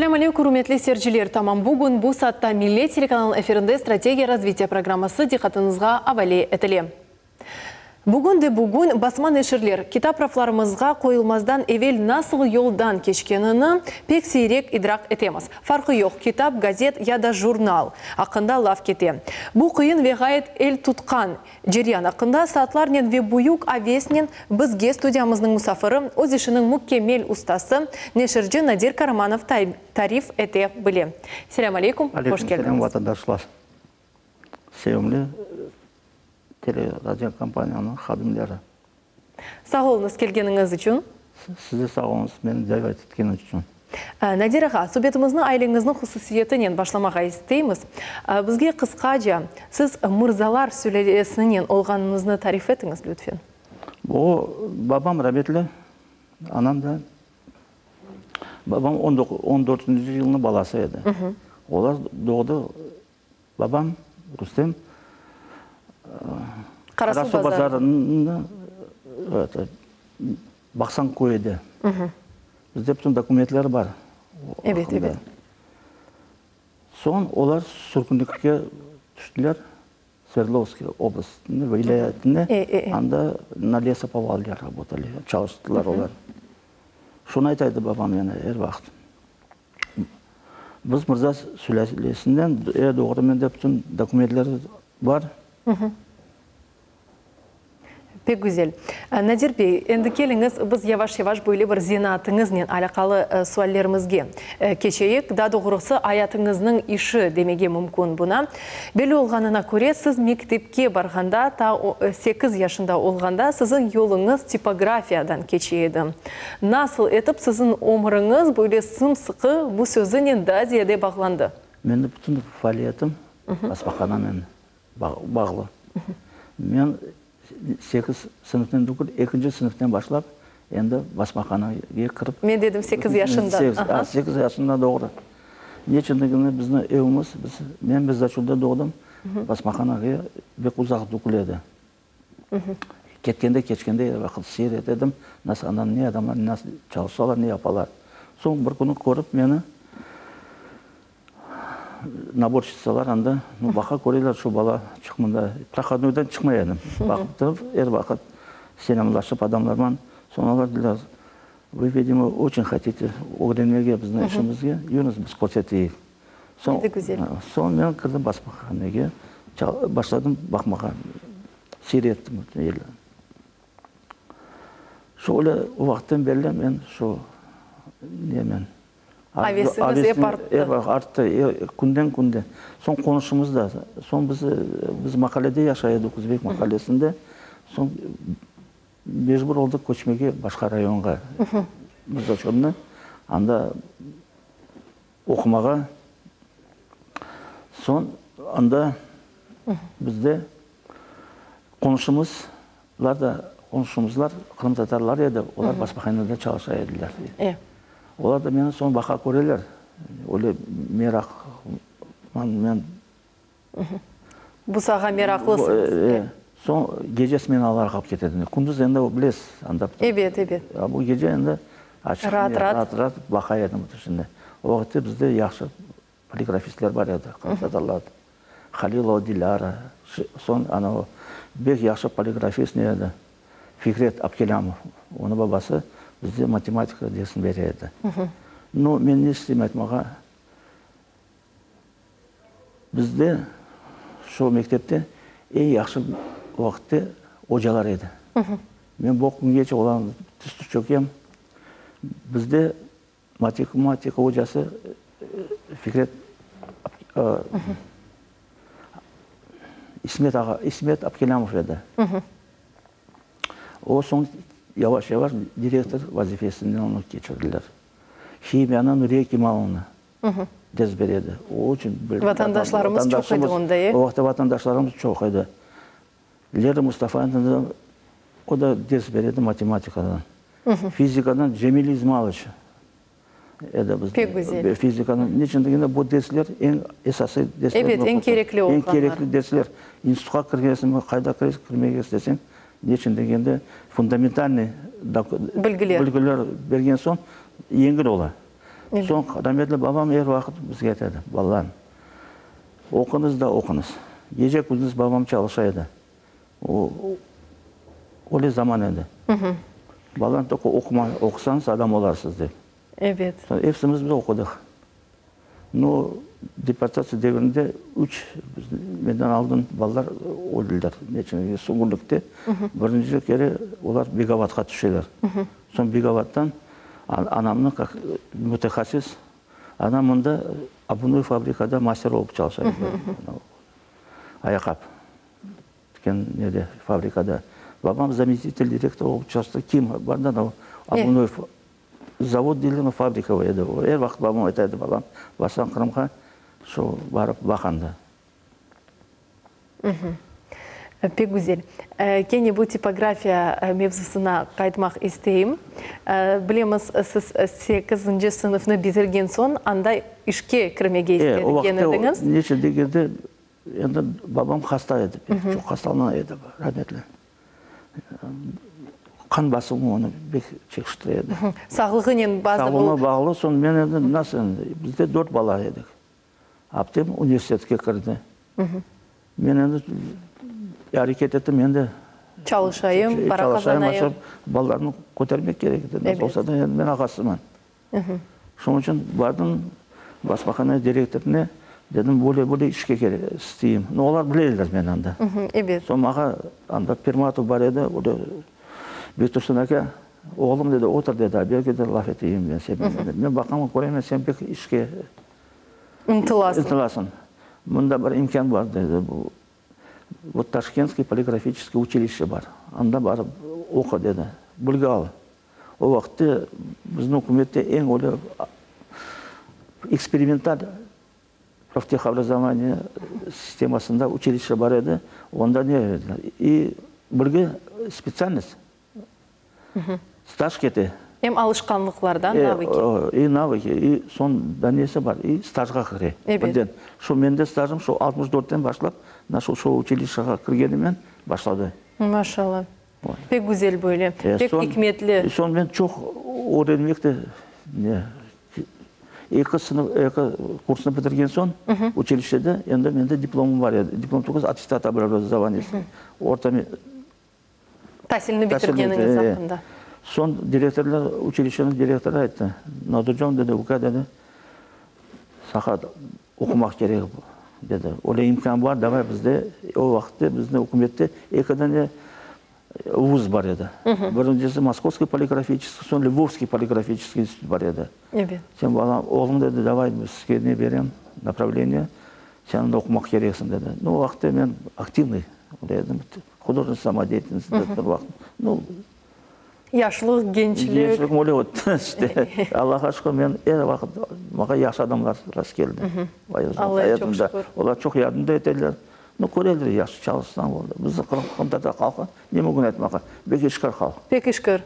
Салям алейкум, құрметті серджілер. Тамам бүгін бұл сатта Милли телеканал эфирінде стратегия развития программасы диқатыңызға авале етіле. Бүгін басман ешірлер китапрафларымызға қойылмаздан евел насыл yolдан кешкенini пек сейрек идрақ етеміз. Фарқы жоқ, китап, газет яда журнал. Ақында лав кете. Бұл қиын веғайет ел тұтқан. Жерян ақында саатларнен ве буюк авеснен бізге студиямыздың мұсафыры, өз ішінің мүккемел ұстасы Нешірджі Надир Караманов тариф ете біле. Салям алейкум, қош келдіңіз. Телерадиокомпанияның қадымдары. Сау олыңыз келгеніңіз үшін? Сізде сау олыңыз, мені дәйбайт еткені үшін. Надир аға, сөбетіміздің айлыңыздың құсысиетінен башламаға істейміз. Бізге қысқаша, сіз мұрзалар сөйлесінен олғаныңызны тариф етіңіз, лүтфен. Бабам рәбетлі, анам да. Бабам 14 жылының баласы еді. Олар доғды, бабам, Рустем, Қарасу базарында бақсан қойды. Бізде бүтін документлер бар. Әбет. Сон олар сүркіндікке түштілер Свердловский областында, вилаятында, анда на лесоповалде работали, çalıştılar олар. Шуны айтайды бабам мені әр вақыт. Біз мырза сөйлесінден, доғыры менде бүтін документлер бар. Пек güzel. Надир бей, енді келіңіз, біз яваш-яваш бөйлі бір зинатыңызмен алақалы суаллерімізге кешейік. Дадығырысы аятыңызның іші демеге мүмкін бұна. Белі олғанына көре, сіз мектепке барғанда, та 8 яшында олғанда, сіздің yolыңыз типографиядан кешейді. Насыл етіп, сіздің өміріңіз бөйлі сымсықы бұл сөзінен дәзеде бағланды? Менде бүтін фәлиетім баспаханамен бағлы. Мен 8 сыныптен дүкіл, 2-ші сыныптен башлап, енді баспаханаға кіріп... Мен дедім 8 яшында. 8 яшында доғырды. Нечіндігіне біздің еуіміз, мен біз зачулда доғдым, баспаханаға бек ұзақ дүкіл еді. Кеткенде, кечкенде вақыт сер етедім, анан не адамлар, не çalışалар, не апалар. Соң бір күні көріп, мені наборщицалар анда, бақа көрелер, шу бала шықмында, проходнойдан шықмай едім. Бақыптырып, әр бақыт сенамлашып адамлармен, соналар ділер, вы, видимо, очень хотите огренеге біздің ішімізге, юныз біз көрсетейік. Соң мен кірдім баспаханаға, башладым бақмаға, сиреттім. Шолы уақыттан берлі мен шу немен, Авесіңіз еп артты. Артты, күнден. Сон қонышымызда, сон біз мақаледе яшайды, Күзбек мақалесінде, сон межбүр олдық көчмеге башқа районға. Мұздачонына, анда оқымаға, сон анда бізде қонышымызлар, қырым татарлар еді, олар баспаханада çalışа еділер. Олар да мені соны бақа көрелер. Оле мерақ, мен... Бұсаға мерақлысыз. Сон гежес мен алар қап кетеді. Күндіз енді білес. Эбет. Бұл геже енді ашық, рат бақа едім. Ол вақытте бізде яқшы полиграфистлер бар еді. Қатадарлады. Халилова Диляра. Сон бек яқшы полиграфист не еді. Фикрет Абкелямов. Оны бабасы бізде математика десін береді. Но мен не істейм айтмаға, бізде шо мектепте ең яқшы уақытте ожалар еді. Мен боқын кече оларын түсті чөкем. Бізде математика ожасы Фикрет Исмет Абкелямов еді. О соң yavaş-yavaş direktör vazifesinden onu geçirdiler. Химияны Нурия Кемаловна дез береді. Vatandaşlarımız çok еді onda. O vaxtda vatandaşlarımız çok еді. Lera Mustafa'nın o da ders beredi matematikadan. Fizikadan Cemil İzmaloviç. Pek güzel. Fizikadan neçindeginde bu dersler en esası dersler. Evet, en gerekli olganlar. En gerekli dersler. İnstitutқа kirgesin, қайда kirmegesi desem, neçindeginde fundamentalный bilgiler bergen son yengil ola. Соң rahmetli babam әр уақыт бізге айтады: балаларым, оқыңыз да оқыңыз. Gece gündüz babam çalışaydı. Öyle zaman edi. Балаларым, только оқысаңыз адам olarsınız деп. Evet. Hepsimiz biz okuduk. No, deportasiya devrinde 3 menden aldın ballar öldüler. Neçin Sungurluk'ta birinci kere olar Begavat'a düşerler. Son Begavat'tan anamın mütehassıs anamında Abunoy fabrikada master olup çalışıyor. Ayakkabı. Nede fabrikada. Babam заместитель директор olup çalıştı. Kim? Bardan o Abunoy завод делен fabrika еді. Her vaqt babam айтады: балам, барсаң Қырымға, шо барып бақанды. Pek güzel. Kene bu tipografya mevzusuna kaytmak isteyim. Bilemiz, siz 8. sınıfını bitirgen son anda işke kirmege istediniz. O vaqtda neçe degende babam hasta edi. Çok hastalanan edi rahmetli. Қан басымы оны бек чекіштіреді. Сағлығынен базы бұл? Сағлығына бағылы, соны мен енді бізде 4 бала едік. Аптем университетке кірді. Мен енді әрекет еттім, енді Çalışayım, para kazanayım. Балаларын көтермек керек еді. Болса да мен ағасымын. Соның үшін бардым баспахана директоріне, дедім, бөле ішке істейім. Олар білелер мен анда. Соны маға анда перматов бар еді, Бектұрсын әке, оғылым деді, отыр деді, берге де лаф етейін мен сен. Мен бақамын көреймен, сен бек ішке ұмтыласын. Мұнда бір имкан бар деді. Вот Ташкентский полиграфический училище бар. Анда барып оқы деді. Бүлге ал. О вақытта біздің үкіметте ең олы эксперименталь профтехобразование системасында училище бар еді. Онда не? И бүлге специальность. Стаж кеті. Алышқанлықлардан навыки. И навыки, и сон дәнесі бар, и стажға кіре. Бірден. Менде стажым 64-тен башлап, шо училищеға кіргенімен башлады. Машалла. Пек güzel böyle. Пек hikmetli. Сон мен çok öğrenmekte. Екі курсыны бітірген сон, училищеде, енді менде дипломым бар еді. Диплом тұғыз аттестат образованиесі. Тәсіліні бітіргеніңіз ақында. Сон директорлар, училищенің директоры айтты: Надыржан деді, ұқа деді, сақат оқымақ керек деді. Олай имкан бар, давай бізде, о вақытте біздің үкіметте екіден вуз бар еді. Біріншісі Московский полиграфический, сон Львовский полиграфический институт бар еді. Сен балам, оғым деді, давай біз сізге не берем, направление, сен оқымақ керексің деді. Ну, вақытте мен активный, художественный самодеятельность бір вақыт. Яшылық, генчілік. Генчілік мөлі өтті. Аллаға шүкір, мен әр вақыт маға яш адамлар рас келді. Аллаға çok шүкір. Олар çok ярдымда етелер. Көрелер, яш çalışsan болды. Бізді қырқымдата қалқа, не мүгін айтмаға? Бек ішкір қалық. Бек ішкір,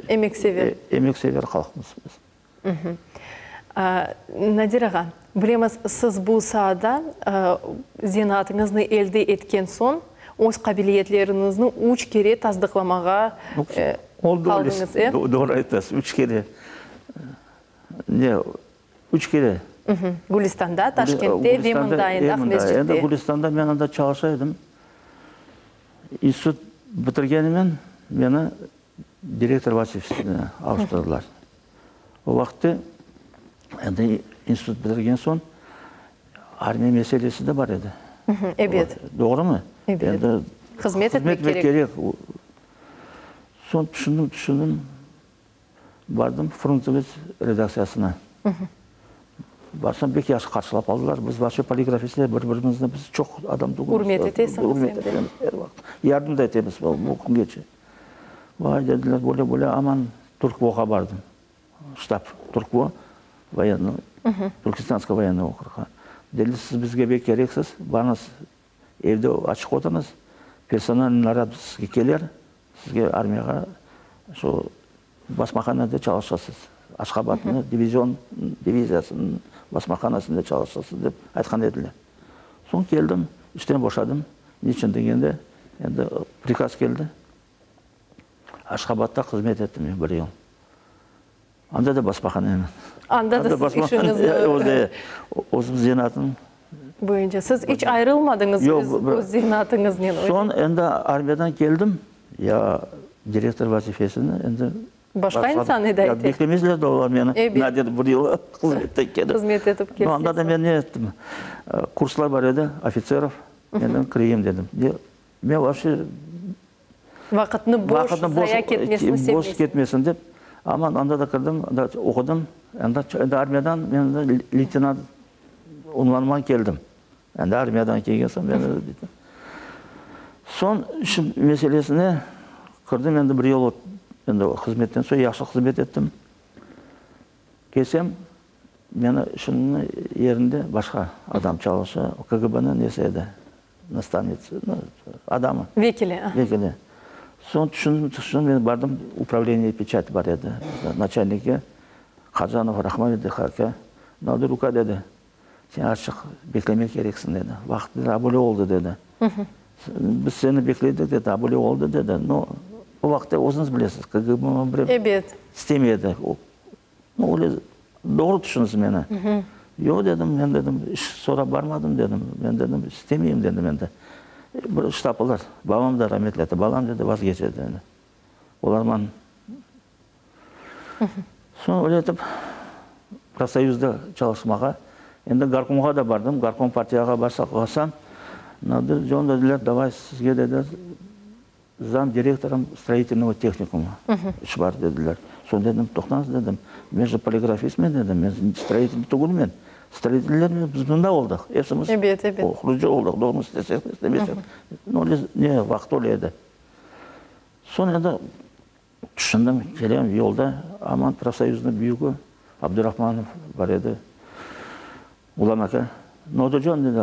емек север. Емек север қалқымыз біз. Надир аға, білеміз, сіз бұл саада зенатыңызны елде еткен сон, өз қабілетлеріңіздің 3 кере таздықламаға қалдыңыз. Doğru айтасыз, 3 кере. Не, 3 кере. Гүлістанда, Ташкентте, Вемындайында, Ахмезжетте. Гүлістанда мен анда çalışaydım. Институт бітіргенімен мені директор вазифасына ауыстырдылар. О вақытта институт бітірген сон армия мәселесі де бар еді. Evet. Doğru mu? Evet. Hizmet etmek gerek. Son düşündüm. Bardım Frontovec redaktsiyasına. Barsam bek yaşı karşılap aldılar. Biz başı poligrafistler birbirimizle biz çok adam doğumuz. Hürmet etesiniz. Yardım da etemiz bu gün geçi. Vay dediler böyle aman Turkvo'ya bardım. Штаб Turkvo военный. Түркістанский военный округ'a. Dedi siz bizge bek gereksiz. Barınız evde açık oturunuz. Personelin sizge gelir. Sizge armiyaga şu basmahanada çalışasınız. Aşkabat'ın diviziyasının basmahanasında çalışasınız deb aytkan ediler. Son geldim, işten boşadım. Niçin degende endi prikaz geldi. Aşkabat'ta hizmet ettim 1 yıl. Анда да баспаханамен. Анда да сіз ішіңіз Өзім зенатын. бойынша. Сіз іч айрылмадыңыз өз зейнатыңызмен? Сон енді армиядан келдім. Я директор вазифесіні енді башқа инсан еді айтты. Бекемезлер де олар мені. Надеді бір елі қызметтен келді. Қызмет етіп келсіз. Анда да мен не еттім. Курслар бар еді, офицеров. Енді кірейім дедім. Мен вообще Вақытны бош, зая кетмесін сепмесін. Бош кетмесін деп. Аман анда да кірдім, оқыдым. Енді армиядан мен лейтенант унванман келдім. Енді армиядан келген соң мен дейді. Сон үшін мәселесіне кірдім, енді бір ел енді қызметтен соң яқшы қызмет еттім. Келсем, мені үшін ерінде башқа адам чалышы, КГБ-ні несі еді, наставница, адамы. Векілі. Векілі. Сон түсін мен бардым, управление печати бар еді. Начальнике Қажанов Рахман еді, Надыр Рука деді. Сен ашық беклеме керексің деді. Вақытты абуле олды деді. Біз сені бекледік деді, абуле олды деді. Но о вақытта өзіңіз білесіз, КГБ-ні бірім істемеді. Оле doğru düşünüz meni. Yok dedim, ben dedim, iş sonra barmadım dedim. Ben dedim, istemeyeyim dedim ben de. Bir ştapalar, babam da rahmetli etti. Babam dedi, vazgeçedi dedi. Olar bana. Sonra öyle etip, Prosoyuz'da çalışmaya. Şimdi Garkom'a da bardım. Garkom partiyaga barsak olsam. Nadir, John dediler, davay sizge dediler. Zam direktorом строительного техникума. İş var dediler. Sonra dedim, toxtanız dedim. Ben же полиграфистмен dedim. Ben строитель түгілмен. Строительler biz bunda olduk. Hepsimiz okurucu olduk. Doğru istesek, istemesek. Ne vaqt oluyordu. Sonra da düşündüm, geleyim yolda. Aman Prosoyuz'un büyüğü Abdurrahmanov var edi. Ulan aka. Nodocan dedi,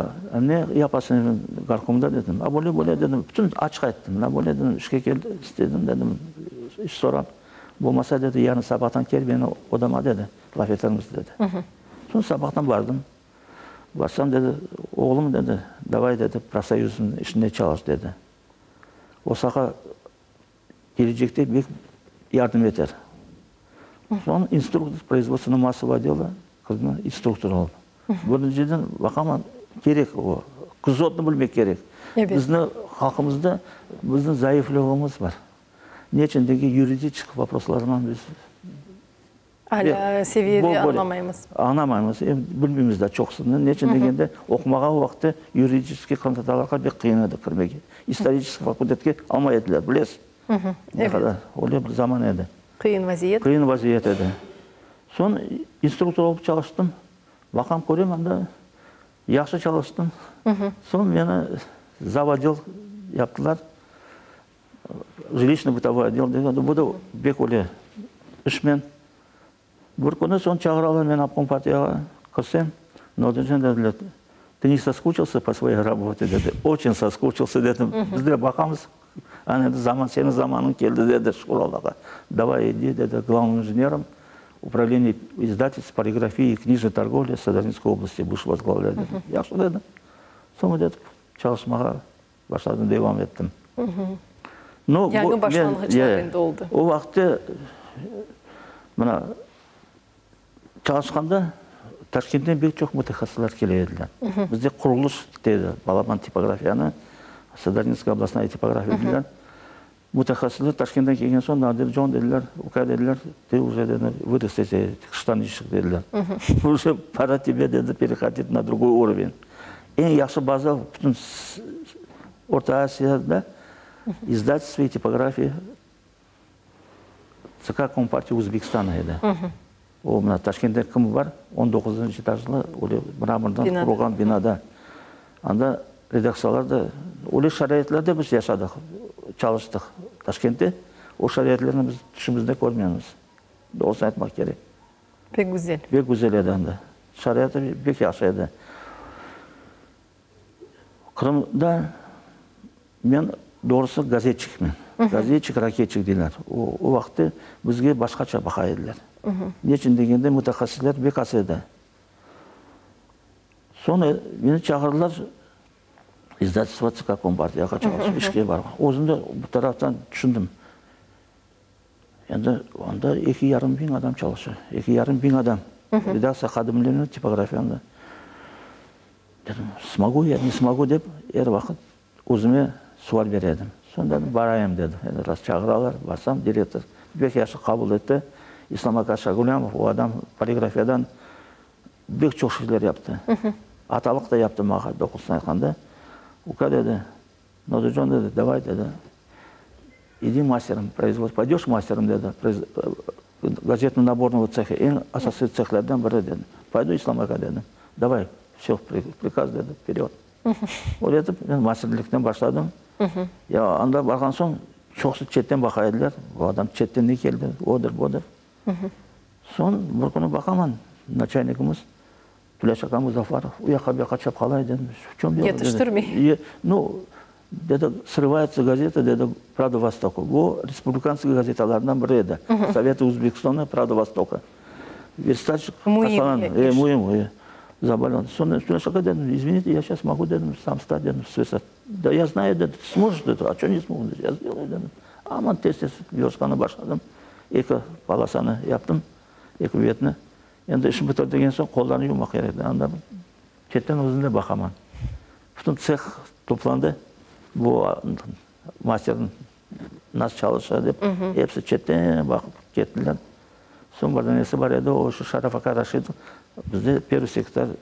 ne yapasın Garkom'da dedim. Böyle dedim, bütün açık ettim. Böyle dedim, işe geldi, istedim dedim, iş soram. Bulmasa dedi, yarın sabahtan gel beni odama dedi, laf etlerimiz dedi. Sonra sabahtan vardım. Varsam dedi, oğlum dedi, davay dedi, Prosoyuz'un işinde çalış dedi. O sağa gelecekte bir yardım eder. Sonra instruktör, производственного массового отдела, kızına instruktör oldu. Біріншіден вақаман керек, күзотны білмек керек. Біздің халқымызда біздің зайыфлығымыз бар. Нечіндегі юридический вопросларынан біз Hala seviyede anlamayımız. Anlamayımız, bilmemiz de çoqsını. Нечіндегенде оқымаға уақытты юридический қантаталарға бек қиын еді кірмеге. Исторический факультетке алмай еділер, білесіз? Олай бір заман еді. Қиын вазиет. Қиын вазиет еді. Сон инструктор болып çalıştım. Bakam көрем, анда yaxşı çalıştım. Sonra beni заводил yaptılar. Жилищно-бытовой отдел dedi. Bu da bek öyle işmen. Bir күні son çağıralar beni обком партияға кірсем. Nodocan dediler. Ты не соскучился по своей работе dedi. Очень соскучился dedim. Biz de bakamız. Hani zaman senin zamanın geldi dedi şuralara. Давай иди dedi главным инженером. Управление издательств, полиграфии и книжной торговли Садаринской области будешь возглавлять. Я что dedim. Sonra dedim, çalışmağa başladım, devam ettim. Яңы başlangıçlar oldu. O vaxtı çalışkanda Taşkent'ten pek çok mütehassıslar kelediler. Bizde kuruluş dedi, Balaban tipografiyаны, Sadarинская областная tipografия dediler. Mütehassıslar Taşkent'ten kelген soң, Nadir John dediler, Uka dediler, ты уже вырос эти штанишек dediler. Уже пора тебе dedi, переходить на другой уровень. En yaxşı baza bütün Orta Asya'da izdательство и tipografия ЦК Компартии Өзбекстана еді. O Taşkent'te kim var? 19. etajlı mramordan kurulgan binada. Anda redaksiyalar da, öyle şarayetlarda biz yaşadık, çalıştık Taşkent'te. O şarayetlerini biz düşünümüzde görmüyoruz. Doğrusu etmek gerek. Pek güzel. Pek güzel edi anda. Şarayeti pek yaşaydı. Kırım'da ben doğrusu gazetçikmen. Gazetçik, raketçik deyirler. O vaxtı bizge başqaça baqa ediler. Neçin degende mütehassisler bek az edi. Sonra beni çağırdılar. İzdательство ЦК Компартияға çalışып, işке барған. Өзімді bu taraftan düşündüm. Енді онда 2,5 мың адам çalışıyor. 2,5 мың адам. Редакция қадымлерінің типографияны. Dedim, смогу я, не смогу деп, әр вақыт өзіме суал бередім. Сонда барайым деді. Енді рас чағыралар, барсам, директор бек яшы қабыл етті. Исламака Шагулямов, о адам полиграфиядан бек çok şeyler yaptı. Аталық та yaptı маға, доқылсын айтқанда. Ука деді, Нодыжон деді, давай деді, иди мастером производства, пойдешь мастером деді, газетно-наборного цеха, ең асасы цехлерден бірі деді. Пойду Исламака деді, давай, все, приказ деді, вперед. Ол етіп, мен мастерліктен башладым. Анда барған соң, çoğusu çetten bakaydılar. Bu adam çetten ne geldi? Odur. Son bir күні бақаман, начальникіміз, Тулеш ака Музафаров, уяқа бе қачап қалай дедім. Етіштірмей? Ну, деді, срывается газета, деді, Правда Востока. Бұл республиканский газеталарынан бірі еді. Советы Узбекистана, Правда Востока. Верстальщик, Муим, заболел. Тулеш ака дедім, извините, я сейчас могу, дедім, сам стать, дедім, свисать. Да я знаю, деді, сможешь, деді, а что не смогу, я сделаю, дедім. Аман тез-тез версканы башладым. Екі паласаны яптым, екі бетіні. Енді ішін бітір деген соң қолдарын юмақ керек. Анда четтен өзінде бақаман. Бүтін цех топланды. Бұл мастердің нас çalışа деп, епсі четтен бақып кеттілер. Соң бірден есі бар еді, ошы Шараф ака Рашид, бізде первый секретарь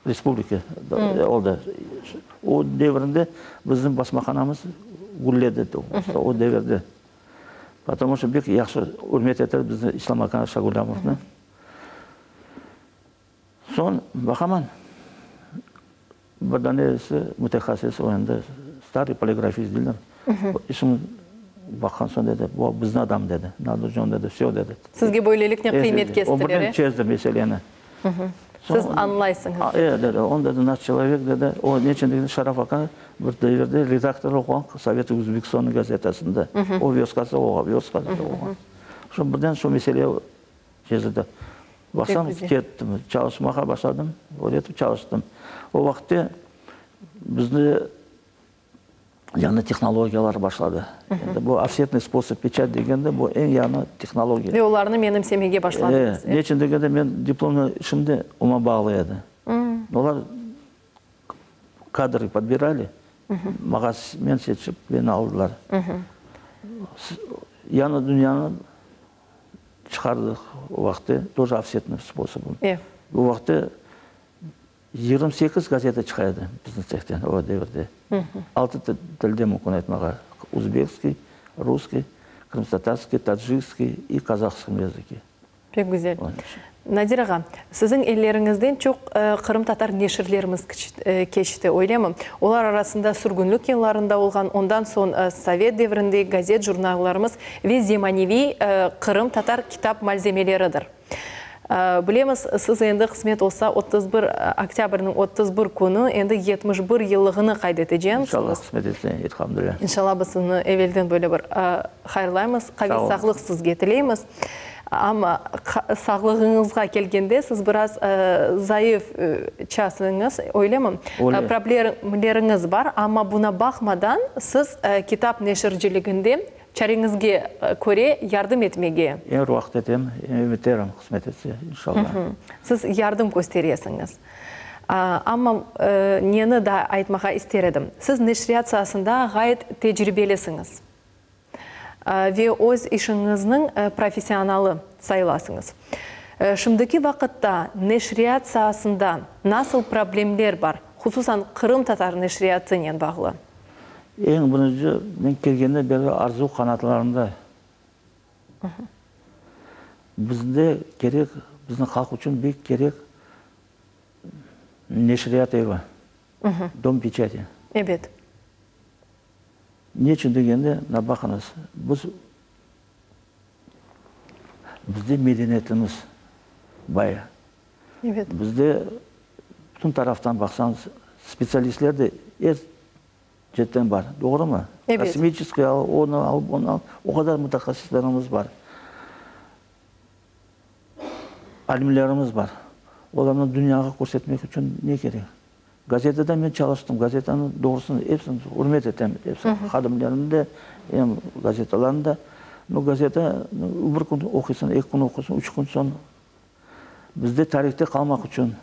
республики олды. О деверінде біздің басмақанамыз гүлледі. О деверде. Потому что бек яқшы үрмет етер бізді Исламака Шагулямовны. Сон бақаман. Бірден есі мүтехасис ойында старый полиграфист дейдер. Ишін баққан сон деді, бұл біздің адам деді. Надыжон деді, все деді. Сізге бойлелікне қимет кестілері? О бірден чезді меселені. Сіз анлайсыңыз? Деді, он деді, наш человек деді, о нечен деді Шараф ака бір дәверде редактор оған Советы Өзбекстаны газетасында. О верскасы оған. Шо бірден шо меселе жезді. Бақсам, кеттім, çalışмаға башладым, өретіп çalışтым. О вақытте бізді яғни технологиялар башлады. Бұл офсетный способ печать дегенде, бұл ең яғни технология. Ve оларны менің семеге башладыңыз? Нечен дегенде мен дипломны ішімде ума бағлы еді. Олар кадры подбирали, маға мен сетшіп, мені алдылар. Яны дүнияны шығардық о вақты, тоже офсетный способым. О вақты 28 газета шығайды біздің цехтен, о деверде. 6 тілде мүмкін айтмаға. Узбекский, русский, крымстатарский, таджикский и казахский языки. Пек güzel. Надир аға, сіздің еллеріңізден çok Қырым татар нешірлеріміз кешті, ойлаймын. Олар арасында сүргінлік елларында олған, ондан сон Совет деврінде газет, журналlarımız ve Zemanivi Қырым татар китап мальземелерідір. Білеміз, сіз енді қызмет олса 31 октябрінің 31 күні енді 71 елігіні қайдетeceğim. İnşallah қызмет етсен, елхамдülillah. İnşallah біз сізні әвелден бөлі бір қайырлаймыз, қабел сағлық сізге тілейміз. Ama sağlığınızға келгенде siz biraz zayıf çasınız, öyle mi? Problemleriniz var ama buna bakmadan siz kitap neşirciliginde çarınızga göre yardım etmege. En ruht etem, ümitleriim kısmet etse inşallah. Siz yardım gösteriyorsunuz. Ama neni de aytmağa isterim. Siz neşriyat sahasında gayet tecrübelisiniz. Ve öz işinizin profesyonalı sayılasınız. Şimdiki vakitte neşriyat sahasında nasıl problemler var? Hususan Kırım Tatar neşriyatıyla bağlı. En birinci ben kelgende beri arzu kanatlarında. Bizde gerek, bizden halk için büyük gerek neşriyat evi, dom pечати. Evet. Нечен дегенде, bakınız, bizde medeniyetimiz baya. Evet. Bizde bütün taraftan baksanız, spesyalistler de cidden var. Doğru mu? Evet. Kosmический al, onu al, bunu al. O kadar mütehassislerimiz var. Alimlerimiz var. Onları dünyaya göstermek için ne gerek? Gazeteden ben çalıştım. Gazetenin doğrusunu hepsini hürmet ettim. Hepsini hadimlerimde, gazetelerinde. газета бір күн оқисың, 2 күн оқисың, 3 күн соң бізде тарихте қалмақ үшін,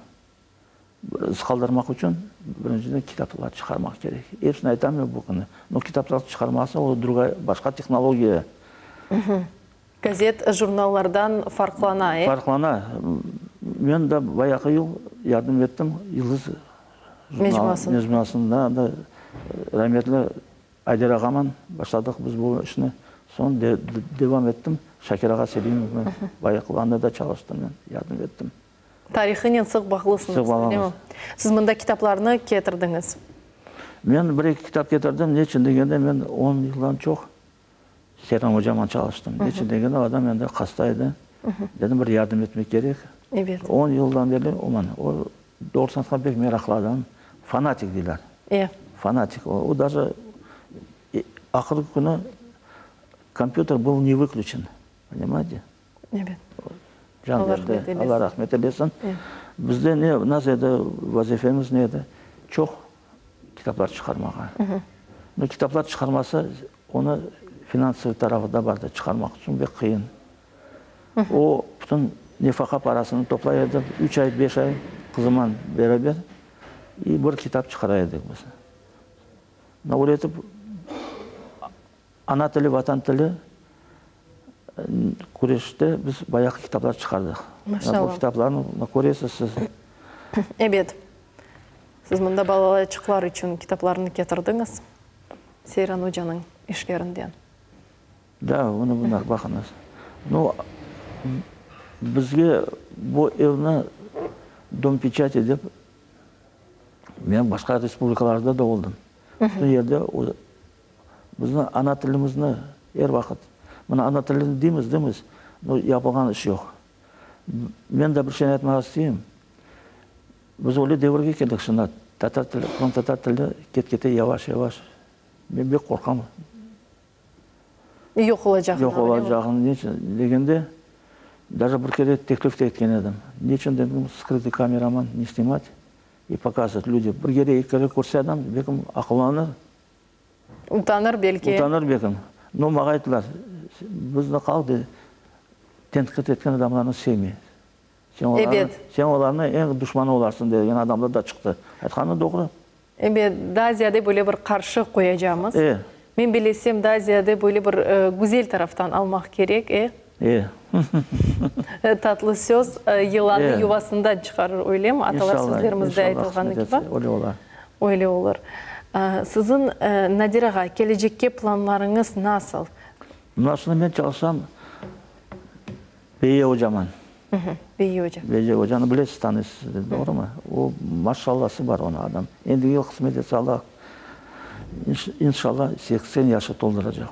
із қалдырмақ үшін біріншіден кітаптар шығармақ керек. Ешін айтамын бұл күні. Но кітаптар шығармасы ол башқа технология. Газет журналлардан фарқлана, Фарқлана. Мен де баяғы ел ярдым еттім Йылдыз межмасында да рахметлі Айдар ағаман башладық біз бұл ішіне. Соны девам еттім. Шакир аға Селимов баяғы анда да çalıştым мен, ярдым еттім. Тарихынен сық бағылысыңыз. Сіз мұнда кітапларыны кетірдіңіз? Мен бір-екі кітап кетірдім. Не үшін дегенде мен 10 жылдан жоқ Серан Hocam'an çalıştım. Ne için degende adam менде қастайды. Dedim bir yardım etmek gerek. 10 yıldan beri o doğrusanatқа bek meraklı adam. Fanatik diler. Фанатик. O даже ақырғы күні компьютер был не выключен. Понимаете? Жан берді. Алла рахмет елесін. Бізде не, нас еді, вазифеміз не еді? Çok kitaplar çıkarmağa. Но kitaplar çıkarması onu finansal tarafı da vardı. Çıkarmak için bir kıyın. O bütün nefaka parasını toplayırdı. 3 ay, 5 ay kızımla beraber bir kitap çıkaraydık biz. Öğretip ana tili, vatan tili Kureş'te biz bayağı kitaplar çıkardık. Maşallah. Bu kitaplarını görüyorsunuz siz. Evet. Siz мұнда балалайчықлар үшін kitaplarını getirdiniz. Seyran Hoca'nın işlerinden. Да, оны бұнақ бақыңыз. Но бізге бұл evni Дом печати деп мен басқа республикаларда да болдым. Бұл жерде біздің ана тілімізді әр уақыт. Мына ана тілін дейміз, но yapılған іс жоқ. Мен де бір шен айтмаға істеймін. Біз олай дәуірге келдік шына. Татар тілі кет-кете яваш-яваш. Мен бек қорқамын. Yok olacağını. Yok olacağını degende даже bir kere teklif etken edem. Niçin dedim skрытый kameraman не снимать и показывать люди. Bir kere iki kere көрсе адам бекім ақыланыр. Utanır belki. Utanır бекім. Но маға айтылар. Бізді қалды тентқит еткен адамларны sevme. Sen оларны ең düşmanı olarsın деген адамдар да шықты. Айтқаны doğru. Evet, daha ziyade böyle bir karşı koyacağımız. Men bilesem daha ziyade böyle bir güzel taraftan almak gerek. Tatlı söz yılanı yuvasından çıkarır, öyle mi? Atalar sözlerimizde aytılğanı gibi. Öyle olur. Sizin Nadiraға gelecekке planlarınız nasıl? Aslında ben çalışsam Beye Hocam'ın. Beye Hoca. Beye Hoca'nı bilesiz, tanıyorsunuz, doğru mu? O maşallahı var ona adam. Endi yıl kısmet etse Allah İnşallah 80 yaşı dolduracak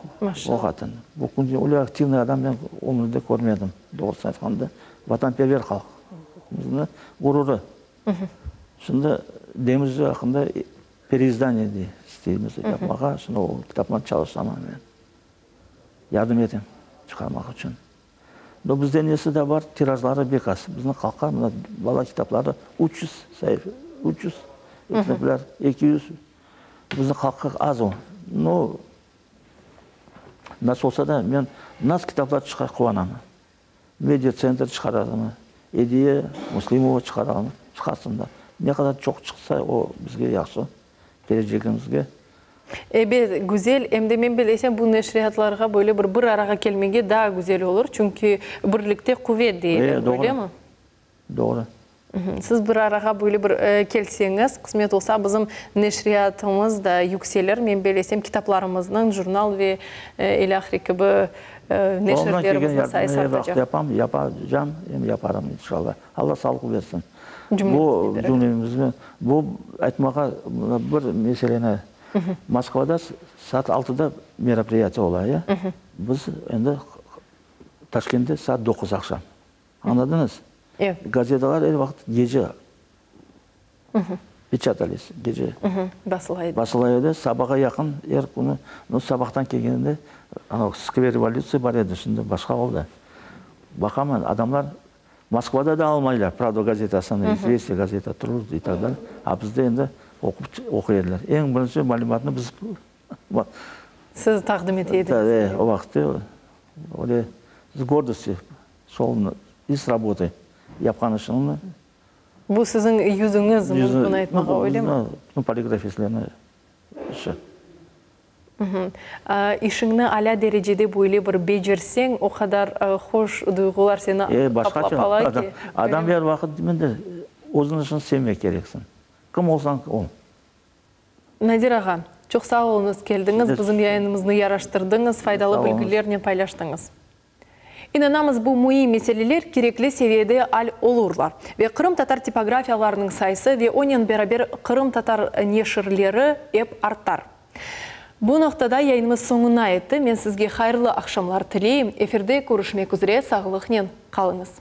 o kadın. Bu gün öyle aktivni adam ben ömrümde görmedim. Doğrusu айтқанда. Vatanperver halkımızın gururu. Şimdi demiz hakkında perizdaniye isteyimiz yapmağa. Şimdi o kitapla çalışsam ben. Yardım edeyim çıkarmak için. Bizde nesi de var? Tirajları bek az. Bizim halka bala kitapları 300 sayfa, 300, 200. Біздің халқы аз о. Но nasıl olsa da мен нас кітаплар шығар қуанамын. Медиа-центр шығарамын. Идея Муслимова шығарамын. Шығарсындар. Ne kadar çok çıksa o bizge yaxşı. Geleceğimizge. Güzel. Hem de men bilesem bu neşriyatlarga böyle bir araya gelmege daha güzel olur. Çünkü birlikte kuvvet değil. Öyle mi? Doğru. Siz bir araya böyle bir kelseniz, kısmet olsa bizim neşriyatımız da yükselir. Men bilesem kitaplarımızın jurnal ve ilahri gibi neşriyatlarımızda sayısı artacak. Yapacağım, yaparım inşallah. Allah sağlık versin. Bu cümlemizde, bu айтмаға bir meseleni Moskvada saat 6'da merapриятие olay. Biz endi Taşkent'te saat 9 akşam. Anladınız? Gazeteler her vakit gece pечатались, gece basılaydı. Sabaha yakın her günü, sabahtan kelgende skver revolütsiya var edi, şimdi başka oldu. Bakaman adamlar Moskvada da almaylar, Pravda gazetasını, İzvestiya gazeta turur и так далее. A bizde endi okuyarlar. En birinci malumatını biz siz takdim edediniz. O vaxtda с гордостью шел из работы. Я панышын. Бұл сіздің юзіңіз, мүмкін айтмаға ойлема? Полиграф, если она еще. Ишіңні аля дәрежеде бойлы бір бейжерсең, о қадар хош дұйғылар сені қаплапала ке? Адам бер вақыт деменде өзің үшін сенме керексің. Кім олсаң ол. Надир аға, çok sağ olunuz келдіңіз, bizim yayınımızını yaraştırdınız, faydalı bilgilerini paylaştınız. İnanamız bu mühim meseleler gerekli seviyede al olurlar. Ve Kırım Tatar tipografyalarının sayısı ve onun beraber Kırım Tatar neşirleri hep artar. Bu noktada yayınımız sonuna etti. Ben sizge hayırlı akşamlar tileyim. Efirde görüşmek üzere, sağlıqnen kalınız.